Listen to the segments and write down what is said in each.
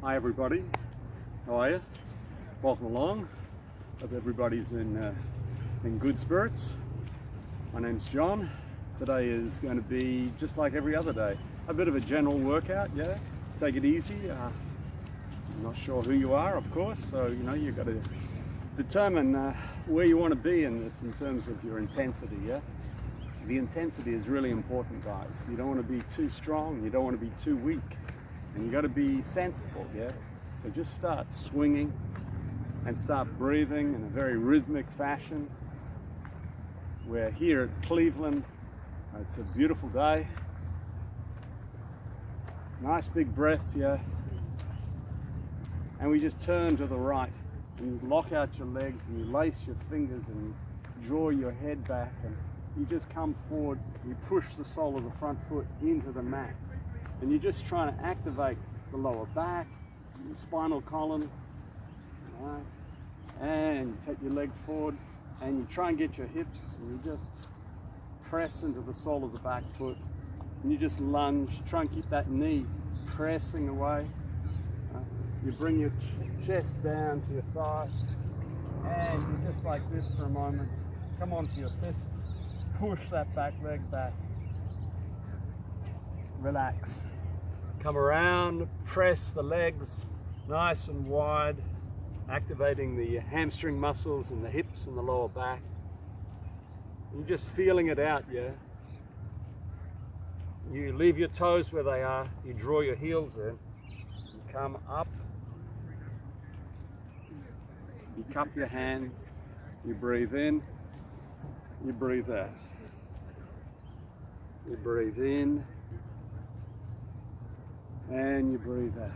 Hi everybody, how are you? Welcome along. Hope everybody's in good spirits. My name's John. Today is going to be just like every other day. A bit of a general workout, yeah? Take it easy. I'm not sure who you are, of course, so you've got to determine where you want to be in this in terms of your intensity, yeah? The intensity is really important, guys. You don't want to be too strong, you don't want to be too weak. And you got to be sensible, yeah? So just start swinging and start breathing in a very rhythmic fashion. We're here at Cleveland. It's a beautiful day. Nice big breaths, yeah? And we just turn to the right and you lock out your legs and you lace your fingers and you draw your head back and you just come forward. You push the sole of the front foot into the mat. And you're just trying to activate the lower back, the spinal column, right? And you take your leg forward and you try and get your hips and you just press into the sole of the back foot and you just lunge, try and keep that knee pressing away. You bring your chest down to your thighs and you just like this for a moment, come onto your fists, push that back leg back. Relax. Come around, press the legs nice and wide, activating the hamstring muscles and the hips and the lower back. You're just feeling it out, yeah? You leave your toes where they are, you draw your heels in, you come up, you cup your hands, you breathe in, you breathe out. You breathe in, and you breathe out.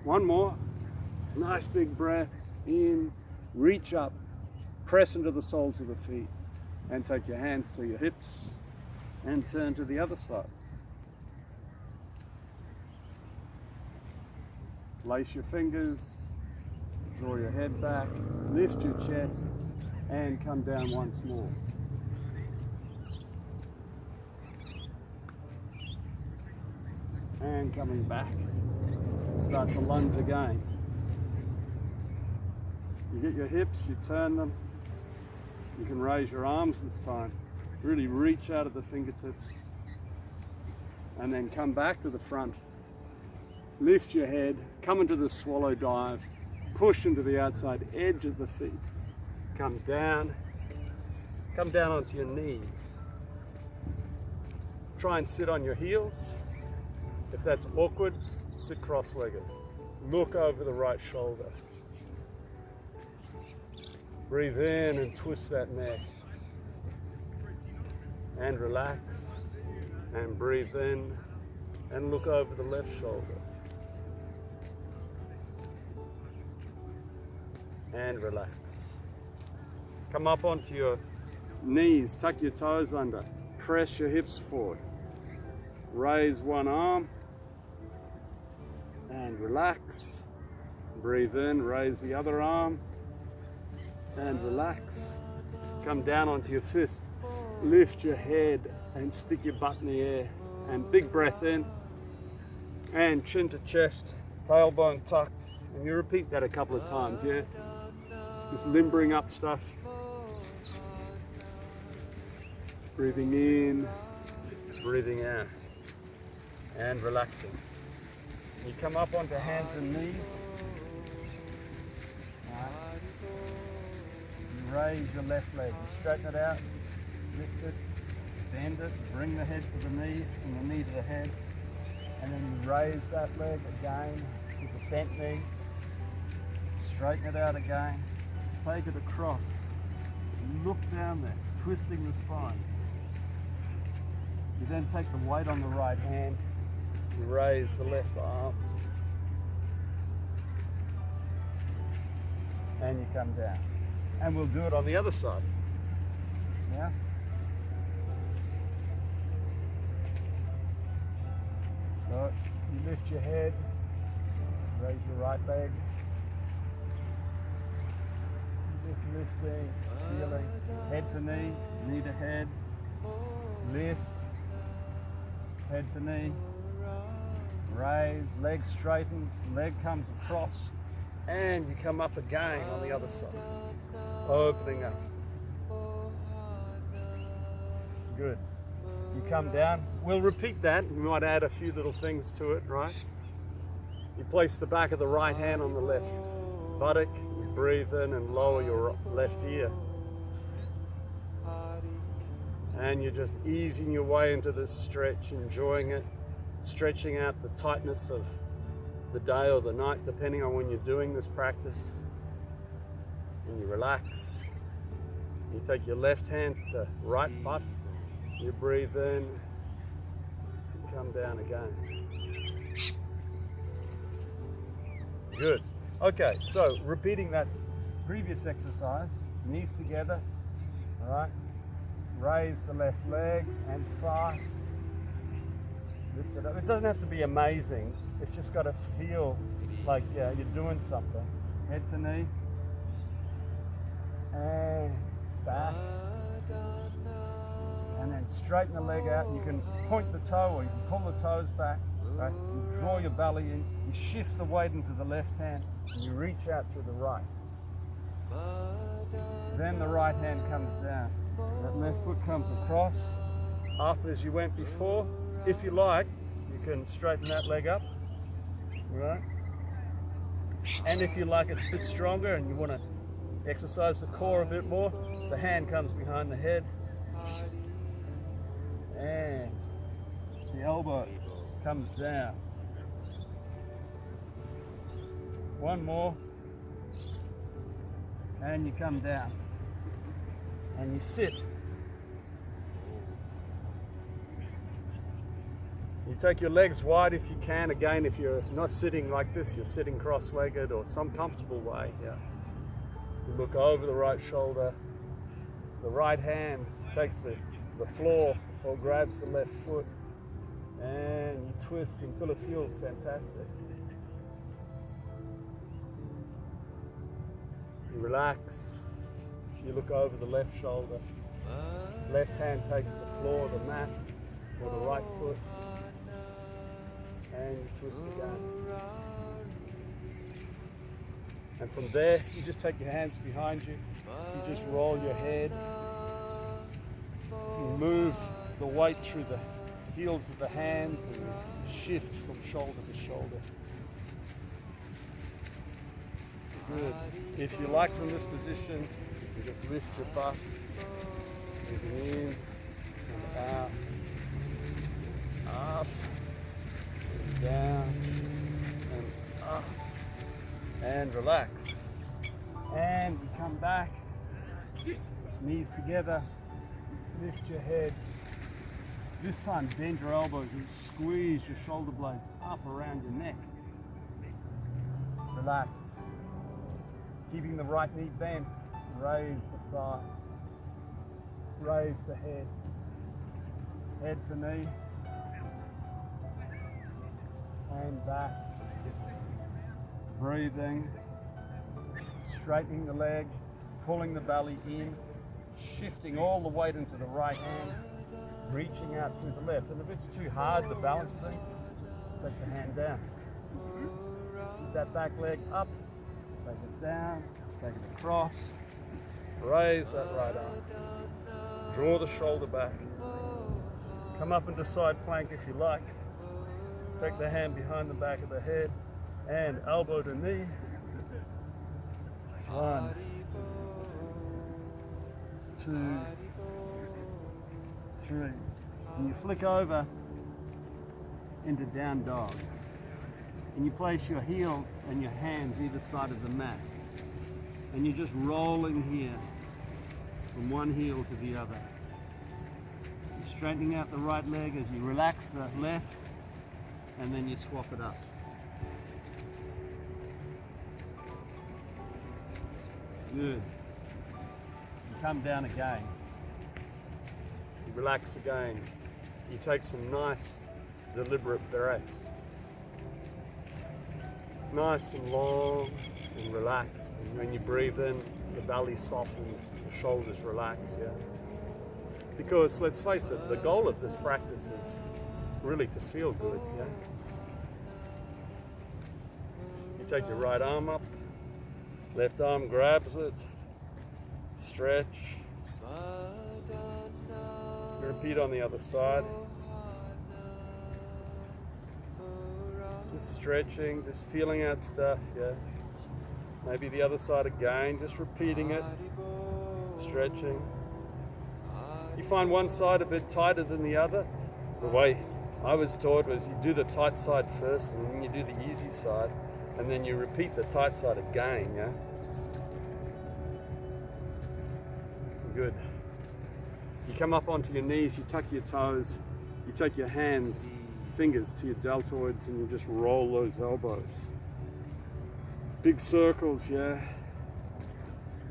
One more. Nice big breath in, reach up, press into the soles of the feet, and take your hands to your hips and turn to the other side. Lace your fingers, draw your head back, lift your chest, and come down once more. And coming back, start to lunge again. You get your hips, you turn them. You can raise your arms this time. Really reach out at the fingertips. And then come back to the front. Lift your head, come into the swallow dive, push into the outside edge of the feet. Come down onto your knees. Try and sit on your heels. If that's awkward, sit cross-legged. Look over the right shoulder. Breathe in and twist that neck. And relax. And breathe in and look over the left shoulder. And relax. Come up onto your knees, tuck your toes under, press your hips forward. Raise one arm. And relax. Breathe in, raise the other arm and relax. Come down onto your fist. Lift your head and stick your butt in the air. And big breath in. And chin to chest, tailbone tucked. And you repeat that a couple of times, yeah? Just limbering up stuff. Breathing in, breathing out. And relaxing. You come up onto hands and knees. You raise your left leg. You straighten it out, lift it, bend it, bring the head to the knee and the knee to the head. And then you raise that leg again with a bent knee. Straighten it out again. Take it across. Look down there, twisting the spine. You then take the weight on the right hand. You raise the left arm and you come down. And we'll do it on the other side. Yeah? So you lift your head, raise your right leg. Just lifting, feeling, head to knee, knee to head, lift, head to knee, raise, leg straightens, leg comes across, and you come up again on the other side, opening up. Good. You come down. We'll repeat that. We might add a few little things to it, right? You place the back of the right hand on the left buttock. You breathe in and lower your left ear. And you're just easing your way into this stretch, enjoying it, stretching out the tightness of the day or the night, depending on when you're doing this practice. And you relax. You take your left hand to the right butt. You breathe in and come down again. Good. Okay, so repeating that previous exercise, knees together, all right? Raise the left leg and thigh. Lift it up. It doesn't have to be amazing. It's just got to feel like you're doing something. Head to knee. And back. And then straighten the leg out. You can point the toe or you can pull the toes back. Right? You draw your belly in. You shift the weight into the left hand. And you reach out through the right. Then the right hand comes down. That left foot comes across, up as you went before. If you like, you can straighten that leg up, right? And if you like it a bit stronger and you want to exercise the core a bit more, the hand comes behind the head. And the elbow comes down. One more. And you come down. And you sit. You take your legs wide if you can. Again, if you're not sitting like this, you're sitting cross-legged or some comfortable way. Yeah. You look over the right shoulder. The right hand takes the floor or grabs the left foot. And you twist until it feels fantastic. You relax. You look over the left shoulder. Left hand takes the floor, the mat, or the right foot. And you twist again. And from there, you just take your hands behind you. You just roll your head. You move the weight through the heels of the hands and you shift from shoulder to shoulder. Good. If you like from this position, you just lift your butt, moving in and out, up, and down, and up, and relax. And you come back, knees together, lift your head. This time bend your elbows and squeeze your shoulder blades up around your neck. Relax. Keeping the right knee bent, raise the thigh, raise the head, head to knee, and back. Breathing, straightening the leg, pulling the belly in, shifting all the weight into the right hand, reaching out through the left. And if it's too hard, the balance thing, take the hand down. Keep that back leg up. Take it down, take it across, raise that right arm, draw the shoulder back, come up into side plank if you like, take the hand behind the back of the head and elbow to knee, 1, 2, 3, and you flick over into down dog. And you place your heels and your hands either side of the mat. And you're just rolling here from one heel to the other. You're straightening out the right leg as you relax the left, and then you swap it up. Good. You come down again. You relax again. You take some nice, deliberate breaths. Nice and long and relaxed. And when you breathe in, the belly softens, the shoulders relax, yeah. Because let's face it, the goal of this practice is really to feel good, yeah. take your right arm up, left arm grabs it, stretch. Repeat on the other side. Just stretching, just feeling out stuff, yeah. Maybe the other side again, just repeating it, stretching. You find one side a bit tighter than the other. The way I was taught was you do the tight side first, and then you do the easy side, and then you repeat the tight side again, yeah? Good. You come up onto your knees, you tuck your toes, you take your hands, fingers to your deltoids, and you just roll those elbows. Big circles, yeah?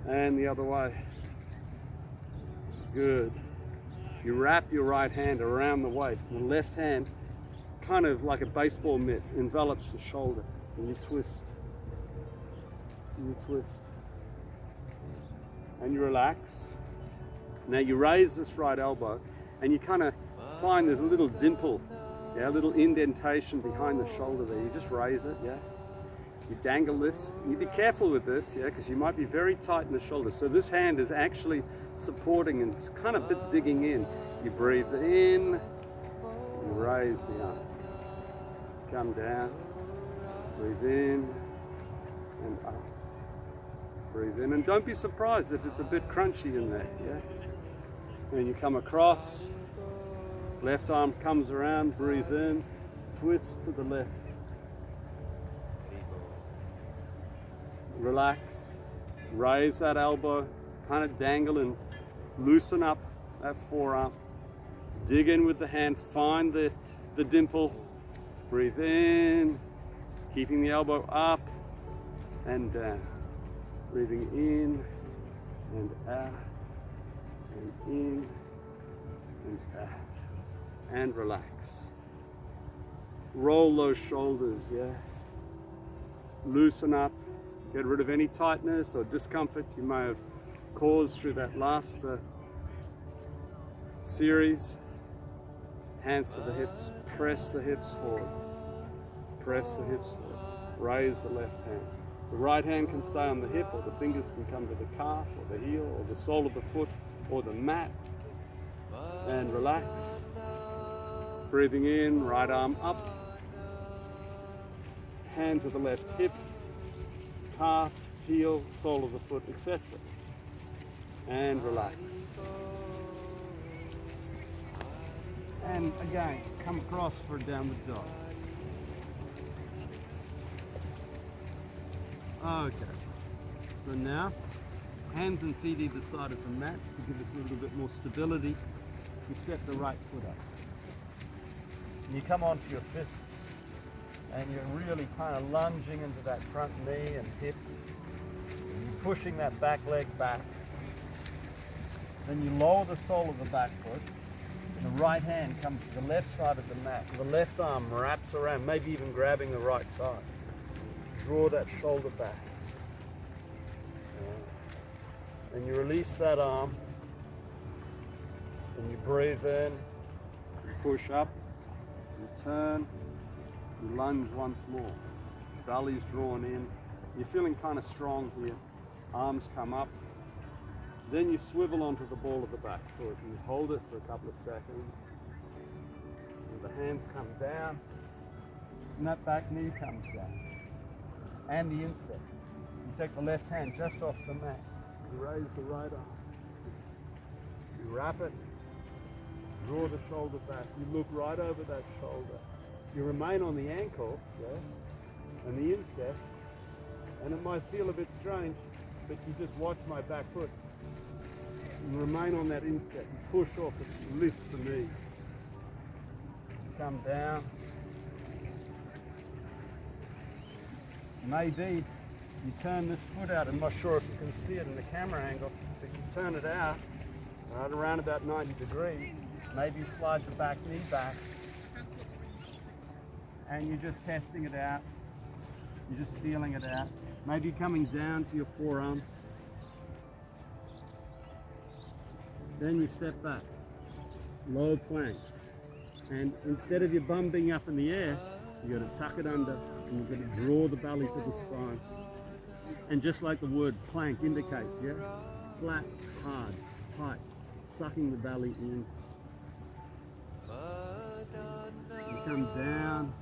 And the other way. Good. You wrap your right hand around the waist, and the left hand, kind of like a baseball mitt, envelops the shoulder, and you twist. And you twist. And you relax. Now you raise this right elbow, and you kind of find there's a little dimple, yeah, a little indentation behind the shoulder there. You just raise it, yeah? You dangle this. You be careful with this, yeah, because you might be very tight in the shoulder. So this hand is actually supporting and it's kind of a bit digging in. You breathe in, you raise the arm. Come down, breathe in and up. Breathe in, and don't be surprised if it's a bit crunchy in there, yeah? Then you come across, left arm comes around, breathe in, twist to the left. Relax, raise that elbow, kind of dangle and loosen up that forearm. Dig in with the hand, find the dimple, breathe in, keeping the elbow up and down. Breathing in and out and in and out. And relax. Roll those shoulders, yeah? Loosen up. Get rid of any tightness or discomfort you may have caused through that last series. Hands to the hips, press the hips forward. Press the hips forward. Raise the left hand. The right hand can stay on the hip, or the fingers can come to the calf or the heel or the sole of the foot or the mat. And relax. Breathing in, right arm up. Hand to the left hip. Calf, heel, sole of the foot, etc. And relax. And again, come across for a downward dog. Okay. So now, hands and feet either side of the mat to give us a little bit more stability. You step the right foot up. And you come onto your fists. And you're really kind of lunging into that front knee and hip. And you're pushing that back leg back. Then you lower the sole of the back foot. And the right hand comes to the left side of the mat. And the left arm wraps around, maybe even grabbing the right side. Draw that shoulder back. And you release that arm. And you breathe in. You push up. You turn. You lunge once more. Belly's drawn in. You're feeling kind of strong here. Arms come up. Then you swivel onto the ball of the back foot and you hold it for a couple of seconds. And the hands come down. And that back knee comes down. And the instep. You take the left hand just off the mat. You raise the right arm. You wrap it. Draw the shoulder back. You look right over that shoulder. You remain on the ankle, yeah, and the instep, and it might feel a bit strange, but you just watch my back foot. You remain on that instep, you push off it, lift the knee. You come down. Maybe you turn this foot out. I'm not sure if you can see it in the camera angle, but you turn it out right around about 90 degrees. Maybe you slide the back knee back. And you're just testing it out. You're just feeling it out. Maybe coming down to your forearms. Then you step back. Low plank. And instead of your bum being up in the air, you're going to tuck it under And you're going to draw the belly to the spine. And just like the word plank indicates, yeah? Flat, hard, tight, sucking the belly in. You come down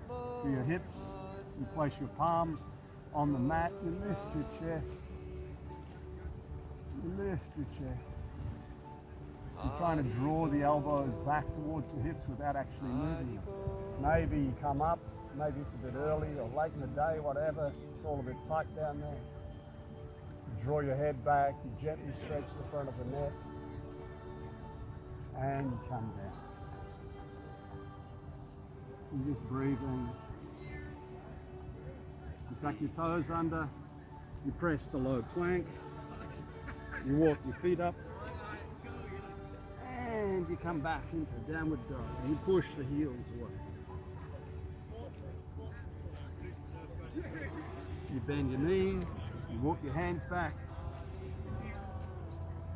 to your hips, you place your palms on the mat, you lift your chest. You lift your chest. You're trying to draw the elbows back towards the hips without actually moving them. Maybe you come up, maybe it's a bit early or late in the day, whatever, it's all a bit tight down there. You draw your head back, you gently stretch the front of the neck, and you come down. You're just breathing. You tuck your toes under, you press the low plank, you walk your feet up, and you come back into downward dog, and you push the heels away. You bend your knees, you walk your hands back,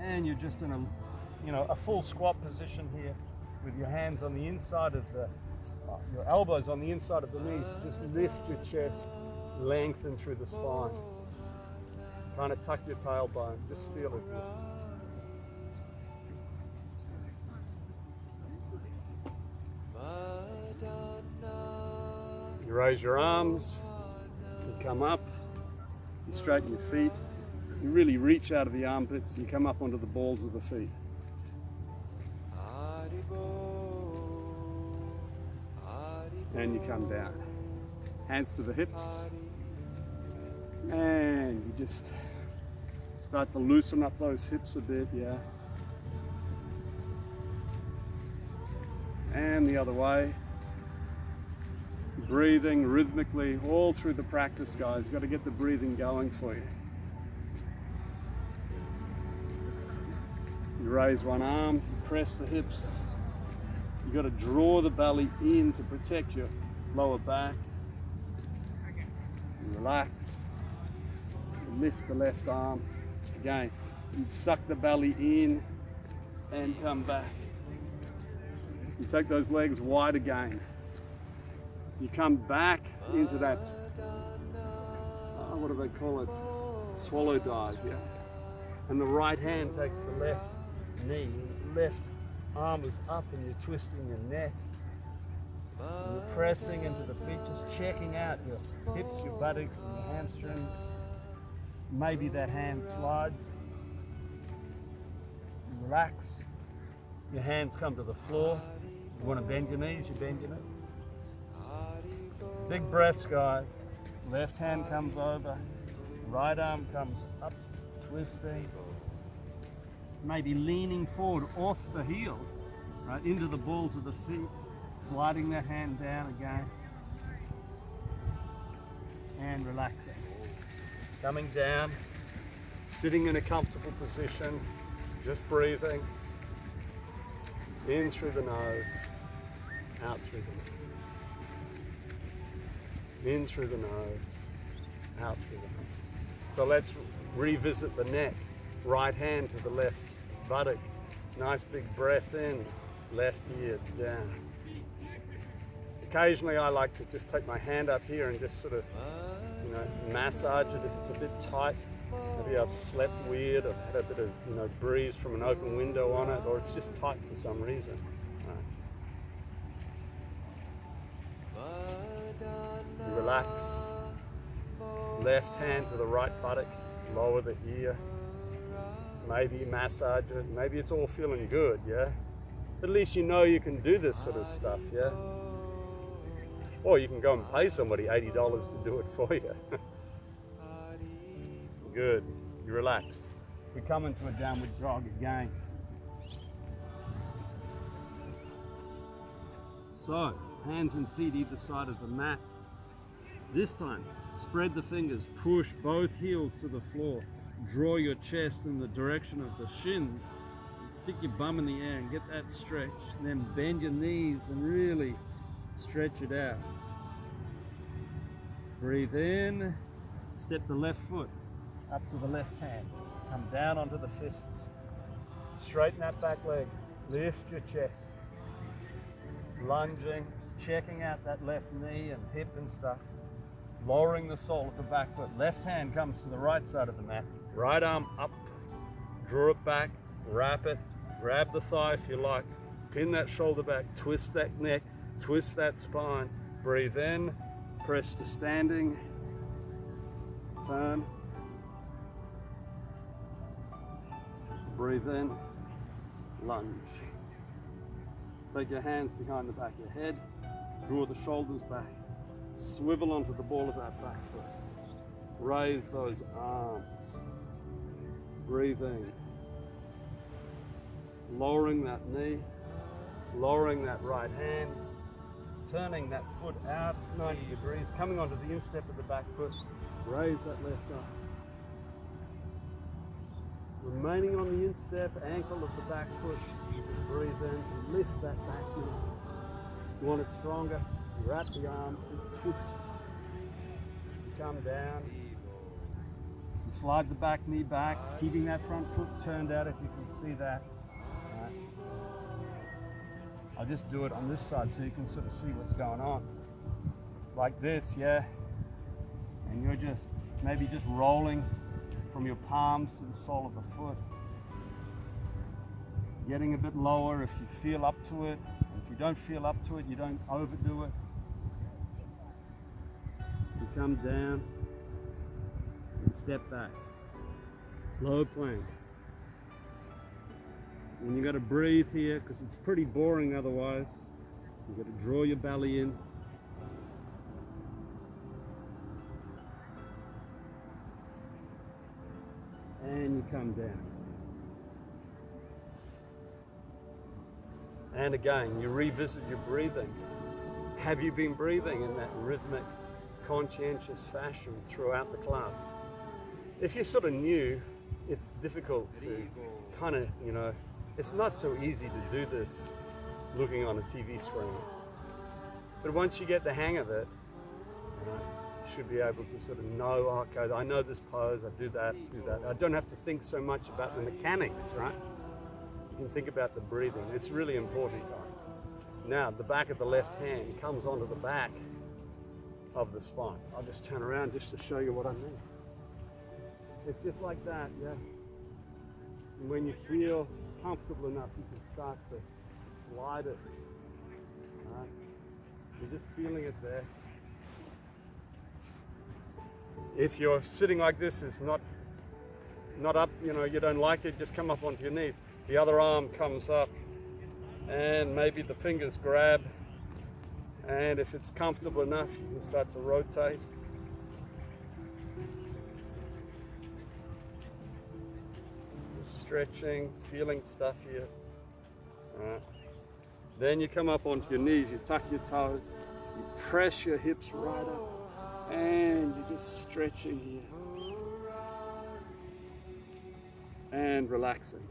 and you're just in a full squat position here with your hands on the inside of your elbows on the inside of the knees. Just lift your chest, lengthen through the spine. Kind of tuck your tailbone, just feel it here. You raise your arms, you come up, you straighten your feet, you really reach out of the armpits, you come up onto the balls of the feet. And you come down. Hands to the hips, and you just start to loosen up those hips a bit, yeah. And the other way. Breathing rhythmically all through the practice, guys. You've got to get the breathing going for you. You raise one arm, you press the hips. You've got to draw the belly in to protect your lower back. You relax. You lift the left arm. Again, you suck the belly in and come back. You take those legs wide again. You come back into that, what do they call it? Swallow dive, yeah. And the right hand takes the left knee, left arm is up, and you're twisting your neck. And you're pressing into the feet, just checking out your hips, your buttocks, and your hamstrings. Maybe that hand slides. You relax. Your hands come to the floor. You want to bend your knees, you bend your knees. Big breaths, guys. Left hand comes over, right arm comes up, twisting. Maybe leaning forward off the heels, right, into the balls of the feet, sliding that hand down again, and relaxing. Coming down, sitting in a comfortable position, just breathing. In through the nose, out through the mouth. In through the nose, out through the mouth. So let's revisit the neck. Right hand to the left buttock. Nice big breath in, left ear down. Occasionally I like to just take my hand up here and just sort of, massage it if it's a bit tight. Maybe I've slept weird, I've had a bit of, breeze from an open window on it, or it's just tight for some reason. You relax. Left hand to the right buttock, lower the ear. Maybe massage it. Maybe it's all feeling good, yeah? At least you know you can do this sort of stuff, yeah? Or you can go and pay somebody $80 to do it for you. Good. You relax. We come into a downward dog again. So, hands and feet either side of the mat. This time, spread the fingers, push both heels to the floor, draw your chest in the direction of the shins, and stick your bum in the air and get that stretch. And then bend your knees and really stretch it out. Breathe in, step the left foot up to the left hand, come down onto the fists, straighten that back leg, lift your chest, lunging, checking out that left knee and hip and stuff. lowering the sole of the back foot. Left hand comes to the right side of the mat. Right arm up, draw it back, wrap it, grab the thigh if you like, pin that shoulder back, twist that neck, twist that spine, breathe in, press to standing, turn, breathe in, lunge. Take your hands behind the back of your head, draw the shoulders back, swivel onto the ball of that back foot, raise those arms, breathing, lowering that knee, lowering that right hand, turning that foot out 90 degrees, coming onto the instep of the back foot, raise that left arm. Remaining on the instep, ankle of the back foot, breathe in, lift that back knee. You want it stronger, wrap the arm, and twist. Come down. You slide the back knee back, keeping that front foot turned out if you can see that. Right. I'll just do it on this side so you can sort of see what's going on. It's like this, yeah. And you're just, maybe just rolling from your palms to the sole of the foot. Getting a bit lower if you feel up to it. If you don't feel up to it, you don't overdo it. You come down and step back. Low plank. And you got to breathe here because it's pretty boring otherwise. You got to draw your belly in. And you come down. And again, you revisit your breathing. Have you been breathing in that rhythmic, conscientious fashion throughout the class? If you're sort of new, it's difficult to kind of, it's not so easy to do this looking on a TV screen. But once you get the hang of it, you should be able to sort of know, okay, I know this pose, I do that. I don't have to think so much about the mechanics, right? You can think about the breathing. It's really important, guys. Now, the back of the left hand comes onto the back of the spine. I'll just turn around just to show you what I mean. It's just like that, yeah. And when you feel comfortable enough, you can start to slide it. Right? You're just feeling it there. If you're sitting like this, is not up, you don't like it, just come up onto your knees. The other arm comes up and maybe the fingers grab, and if it's comfortable enough, you can start to rotate. Just stretching, feeling stuff here. Right. Then you come up onto your knees, you tuck your toes, you press your hips right up, and you're just stretching here. And relaxing.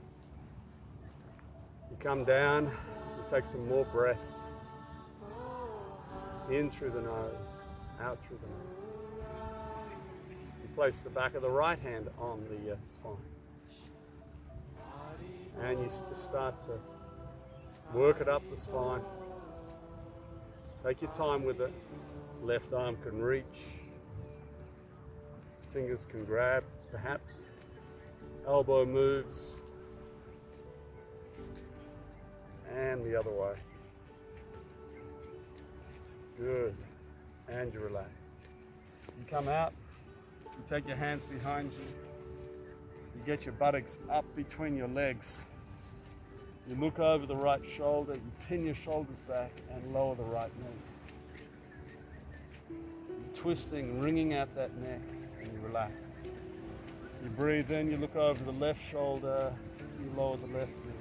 You come down, you take some more breaths. In through the nose, out through the mouth. You place the back of the right hand on the spine. And you just start to work it up the spine. Take your time with it. Left arm can reach. Fingers can grab, perhaps. Elbow moves. And the other way. Good. And you relax. You come out, you take your hands behind you, you get your buttocks up between your legs. You look over the right shoulder, you pin your shoulders back and lower the right knee. You're twisting, wringing out that neck, and you relax. You breathe in, you look over the left shoulder, you lower the left knee.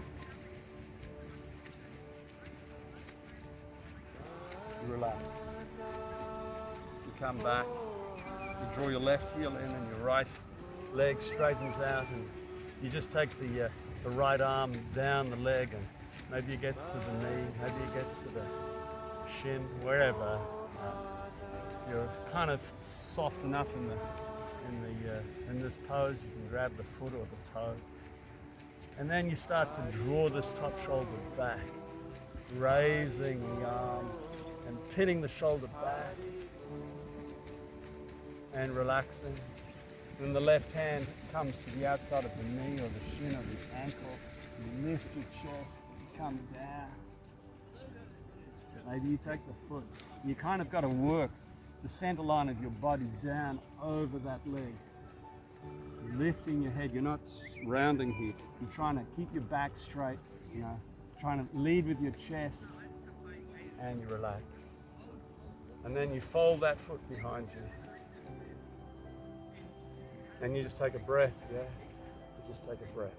You relax. You come back, you draw your left heel in and your right leg straightens out, and you just take the right arm down the leg, and maybe it gets to the knee, maybe it gets to the shin, wherever. If you're kind of soft enough in this pose, you can grab the foot or the toe. And then you start to draw this top shoulder back, raising the arm and pinning the shoulder back. and relaxing. Then the left hand comes to the outside of the knee or the shin or the ankle. You lift your chest, you come down. Maybe you take the foot. You kind of got to work the center line of your body down over that leg. You're lifting your head, you're not rounding here. You're trying to keep your back straight, you know, trying to lead with your chest, and you relax. And then you fold that foot behind you. And you just take a breath, yeah? You just take a breath.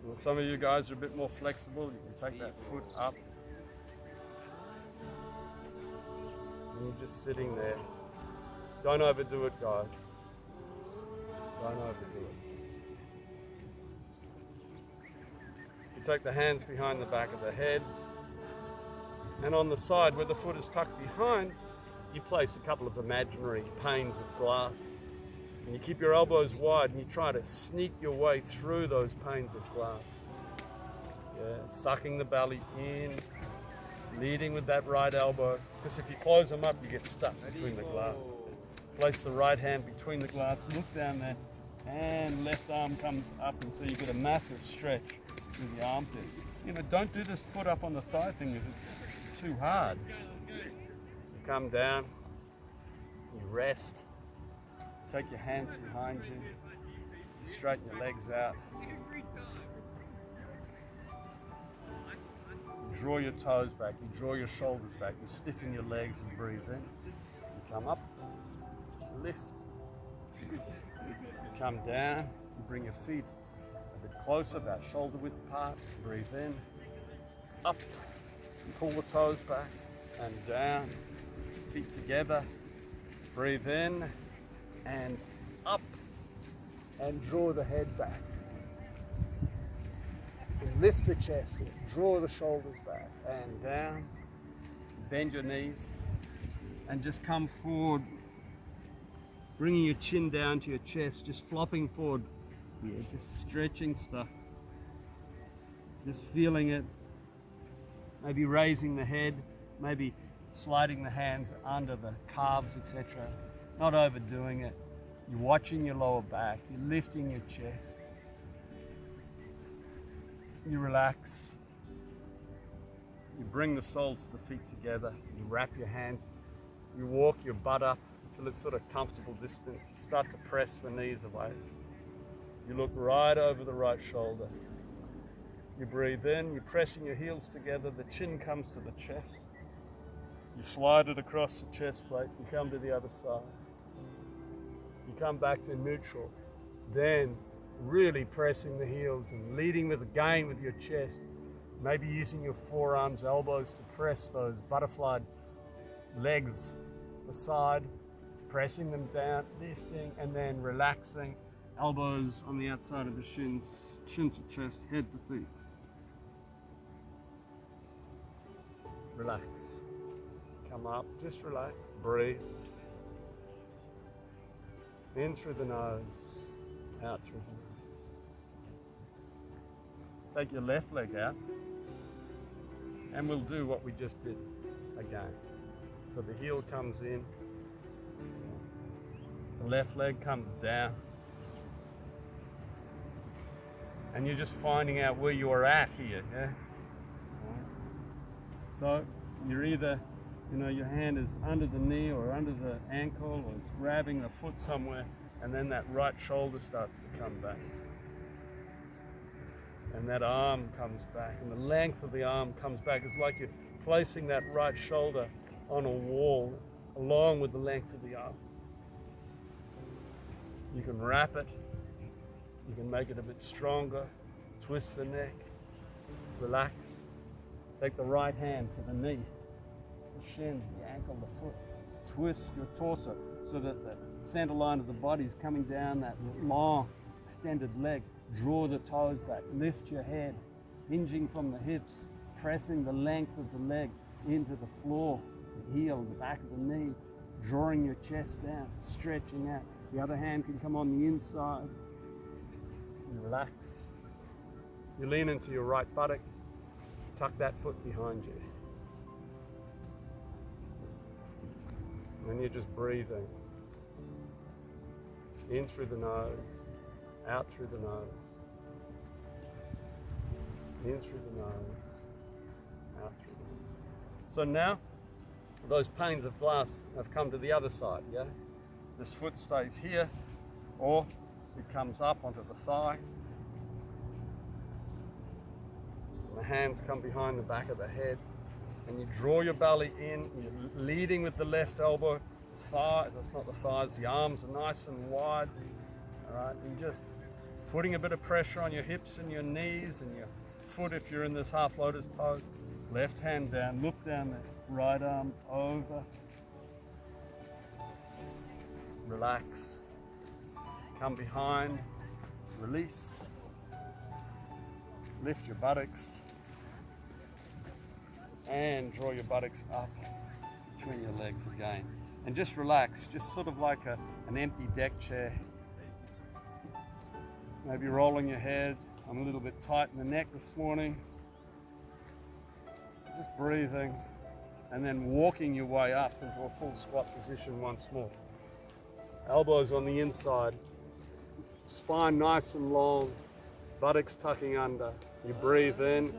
Well, some of you guys are a bit more flexible. You can take that foot up. And you're just sitting there. Don't overdo it, guys. Don't overdo it. You take the hands behind the back of the head. And on the side where the foot is tucked behind, you place a couple of imaginary panes of glass. And you keep your elbows wide and you try to sneak your way through those panes of glass. Yeah, sucking the belly in, leading with that right elbow. Because if you close them up, you get stuck between the glass. Place the right hand between the glass, look down there, and left arm comes up, and so you get a massive stretch with the armpit. You know, don't do this foot up on the thigh thing if it's too hard. You come down, you rest, take your hands behind you, you straighten your legs out, you draw your toes back, you draw your shoulders back, you stiffen your legs and breathe in. You come up, lift, you come down, you bring your feet a bit closer, about shoulder width apart, breathe in, up, pull the toes back and down, feet together, breathe in and up and draw the head back. And lift the chest, draw the shoulders back and down, bend your knees and just come forward, bringing your chin down to your chest, just flopping forward. Yeah, just stretching stuff, just feeling it, maybe raising the head, maybe sliding the hands under the calves, etc. Not overdoing it. You're watching your lower back, you're lifting your chest. You relax. You bring the soles of the feet together. You wrap your hands. You walk your butt up until it's sort of comfortable distance. You start to press the knees away. You look right over the right shoulder. You breathe in, you're pressing your heels together, the chin comes to the chest. You slide it across the chest plate, you come to the other side. You come back to neutral. Then really pressing the heels and leading with again with your chest. Maybe using your forearms, elbows to press those butterfly legs aside, pressing them down, lifting, and then relaxing. Elbows on the outside of the shins, chin to chest, head to feet. Relax. Come up, just relax, breathe. In through the nose, out through the nose. Take your left leg out, and we'll do what we just did again. So the heel comes in, the left leg comes down, and you're just finding out where you are at here, yeah? So you're either, your hand is under the knee or under the ankle, or it's grabbing the foot somewhere, and then that right shoulder starts to come back. And that arm comes back, and the length of the arm comes back. It's like you're placing that right shoulder on a wall along with the length of the arm. You can wrap it, you can make it a bit stronger, twist the neck, relax. Take the right hand to the knee, the shin, the ankle, the foot. Twist your torso so that the center line of the body is coming down that long, extended leg. Draw the toes back, lift your head, hinging from the hips, pressing the length of the leg into the floor, the heel, the back of the knee, drawing your chest down, stretching out. The other hand can come on the inside. You relax. You lean into your right buttock, tuck that foot behind you. And you're just breathing. In through the nose, out through the nose. In through the nose, out through the nose. So now, those panes of glass have come to the other side, yeah? This foot stays here, or it comes up onto the thigh. The hands come behind the back of the head, and you draw your belly in. You're leading with the left elbow, thighs, that's not the thighs, the arms are nice and wide. All right, and just putting a bit of pressure on your hips and your knees and your foot if you're in this half lotus pose. Left hand down, look down there, right arm over. Relax. Come behind, release. Lift your buttocks and draw your buttocks up between your legs again. And just relax, just sort of like an empty deck chair. Maybe rolling your head. I'm a little bit tight in the neck this morning. Just breathing and then walking your way up into a full squat position once more. Elbows on the inside, spine nice and long, buttocks tucking under. You breathe in,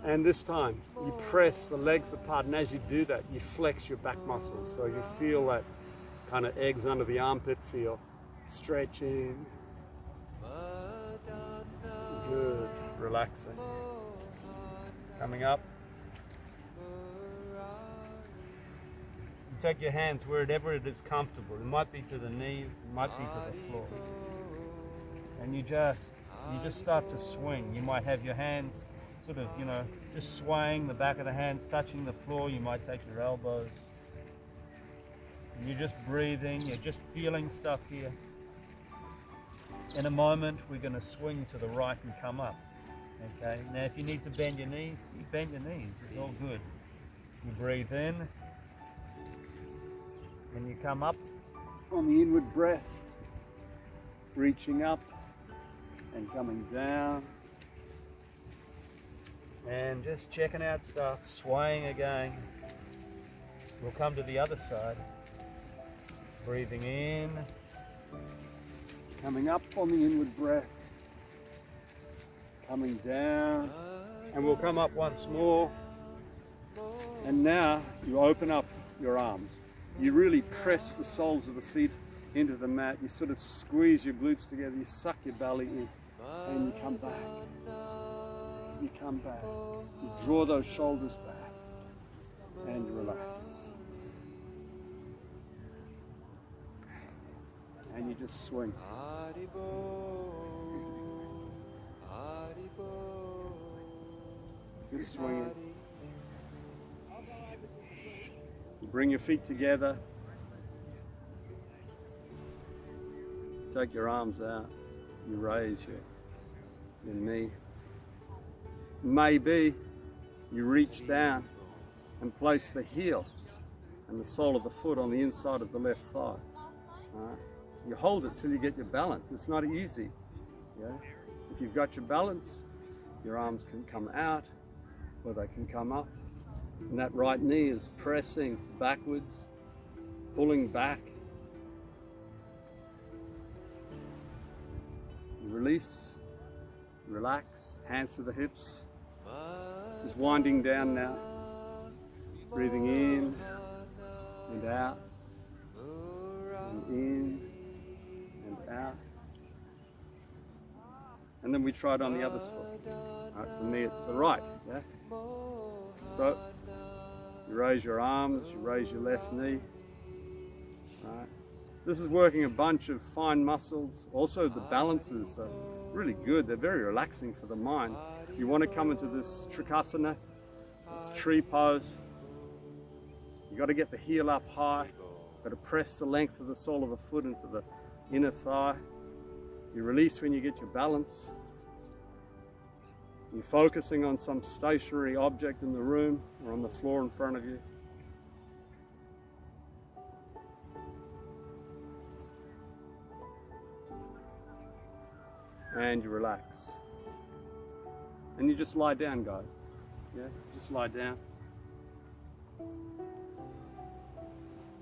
and this time you press the legs apart, and as you do that, you flex your back muscles. So you feel that kind of eggs under the armpit feel, stretching. Good, relaxing. Coming up. You take your hands wherever it is comfortable. It might be to the knees, it might be to the floor. And you just start to swing. You might have your hands sort of, just swaying, the back of the hands touching the floor. You might take your elbows. And you're just breathing, you're just feeling stuff here. In a moment, we're going to swing to the right and come up. Okay, now if you need to bend your knees, you bend your knees, it's all good. You breathe in, and you come up on the inward breath, reaching up and coming down. And just checking out stuff, swaying again. We'll come to the other side. Breathing in, coming up on the inward breath. Coming down, and we'll come up once more. And now you open up your arms. You really press the soles of the feet into the mat. You sort of squeeze your glutes together. You suck your belly in, and you come back. You come back. You draw those shoulders back, and you relax. And you just swing. Just swing it. You bring your feet together. Take your arms out. You raise your knee. Maybe you reach down and place the heel and the sole of the foot on the inside of the left thigh. Right? You hold it till you get your balance. It's not easy. Yeah? If you've got your balance, your arms can come out or they can come up. And that right knee is pressing backwards, pulling back. You release, relax, hands to the hips. Just winding down now. Breathing in and out. And in and out. And then we try it on the other foot. Right, for me it's the right, yeah? So, you raise your arms, you raise your left knee. Right. This is working a bunch of fine muscles. Also the balances are really good. They're very relaxing for the mind. You want to come into this trikonasana, this tree pose. You got to get the heel up high. Got to press the length of the sole of the foot into the inner thigh. You release when you get your balance. You're focusing on some stationary object in the room or on the floor in front of you. And you relax. And you just lie down, guys. Yeah, just lie down.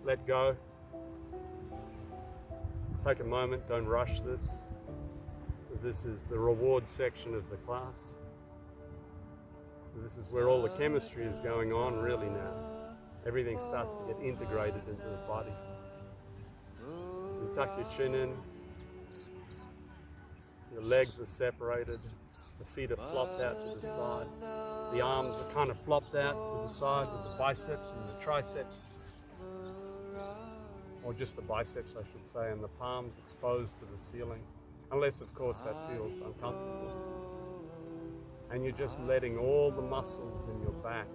let go. Take a moment, don't rush this. This is the reward section of the class. This is where all the chemistry is going on really now. Everything starts to get integrated into the body. You tuck your chin in, your legs are separated, the feet are flopped out to the side, the arms are kind of flopped out to the side with the biceps and the triceps, or just the biceps I should say, and the palms exposed to the ceiling, unless of course that feels uncomfortable. And you're just letting all the muscles in your back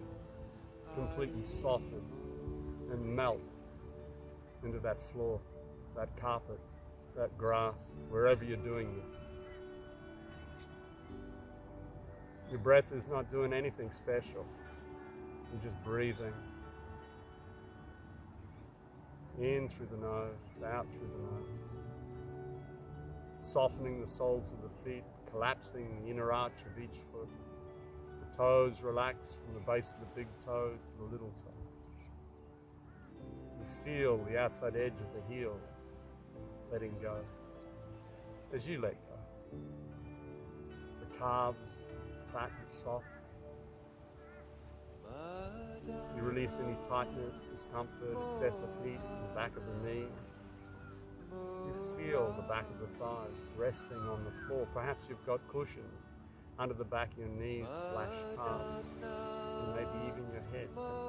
completely soften and melt into that floor, that carpet, that grass, wherever you're doing this. Your breath is not doing anything special. You're just breathing in through the nose, out through the nose. Softening the soles of the feet, collapsing the inner arch of each foot. The toes relax from the base of the big toe to the little toe. You feel the outside edge of the heel letting go as you let go. The calves, fat and soft. You release any tightness, discomfort, excessive heat from the back of the knees. You feel the back of the thighs resting on the floor. Perhaps you've got cushions under the back of your knees / calves, and maybe even your head. That's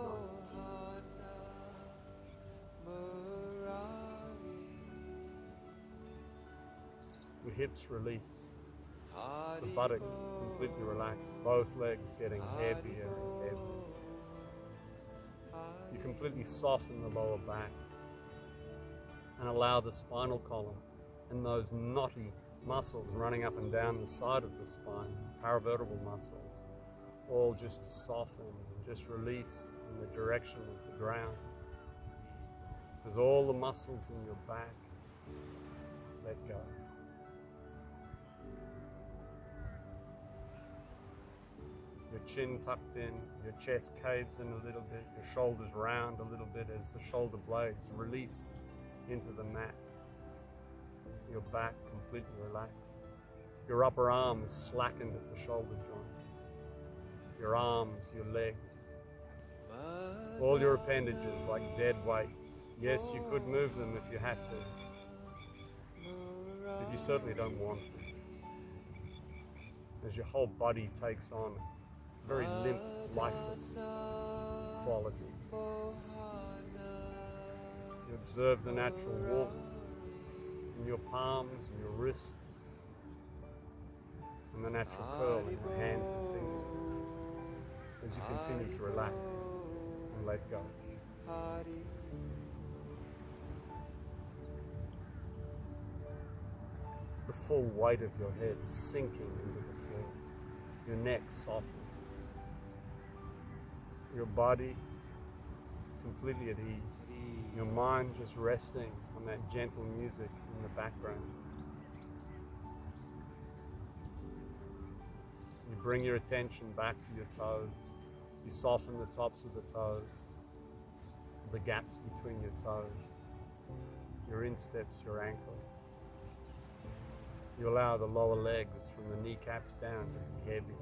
nice. Your hips release. The buttocks completely relaxed. Both legs getting heavier and heavier. You completely soften the lower back and allow the spinal column and those knotty muscles running up and down the side of the spine, paravertebral muscles, all just to soften and just release in the direction of the ground. As all the muscles in your back let go. Your chin tucked in, your chest caves in a little bit, your shoulders round a little bit as the shoulder blades release into the mat. Your back completely relaxed. Your upper arm is slackened at the shoulder joint. Your arms, your legs, all your appendages like dead weights. Yes, you could move them if you had to, but you certainly don't want to. As your whole body takes on a very limp, lifeless quality. You observe the natural warmth in your palms and your wrists, and the natural curl in your hands and fingers as you continue to relax and let go. The full weight of your head sinking into the floor, your neck softened, your body completely at ease, your mind just resting on that gentle music in the background. You bring your attention back to your toes. You soften the tops of the toes, the gaps between your toes, your insteps, your ankles. You allow the lower legs from the kneecaps down to be heavy,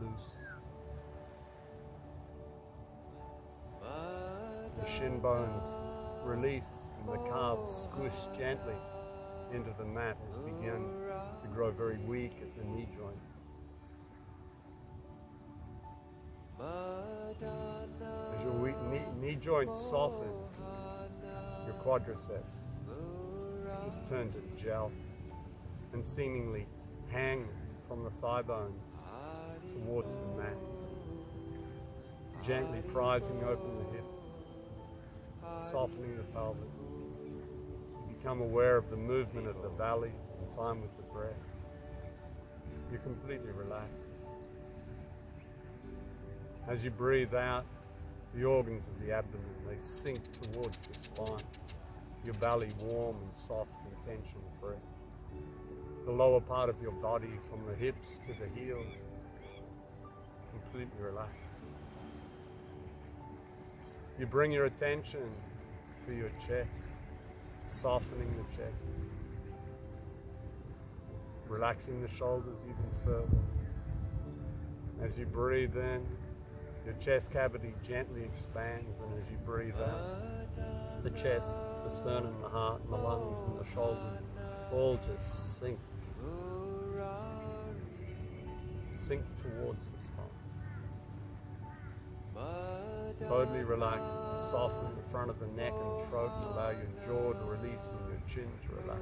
loose. The shin bones release and the calves squish gently into the mat as you begin to grow very weak at the knee joints. As your knee joints soften, your quadriceps just turn to gel and seemingly hang from the thigh bones towards the mat, gently prizing open the hips, softening the pelvis. You become aware of the movement of the belly in time with the breath. You're completely relaxed. As you breathe out, the organs of the abdomen, they sink towards the spine. Your belly warm and soft and tension-free. The lower part of your body, from the hips to the heels, completely relaxed. You bring your attention to through your chest, softening the chest, relaxing the shoulders even further. As you breathe in, your chest cavity gently expands, and as you breathe out, the chest, the sternum, the heart, and the lungs, and the shoulders all just sink towards the spine. Totally relax and soften the front of the neck and throat, and allow your jaw to release and your chin to relax.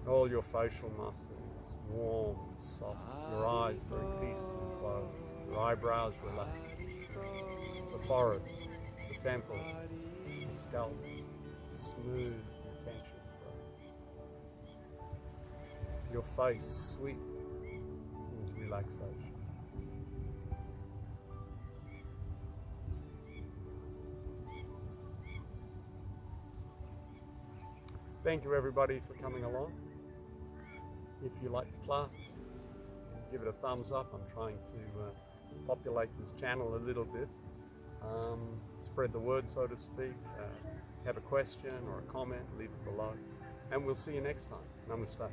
All your facial muscles warm and soft, your eyes very peaceful and closed, your eyebrows relaxed, the forehead, the temples, the scalp smooth and tension free, your face sweet into relaxation. Thank you everybody for coming along. If you like the class, give it a thumbs up. I'm trying to populate this channel a little bit, spread the word, so to speak. Have a question or a comment, leave it below, and we'll see you next time. Namaste.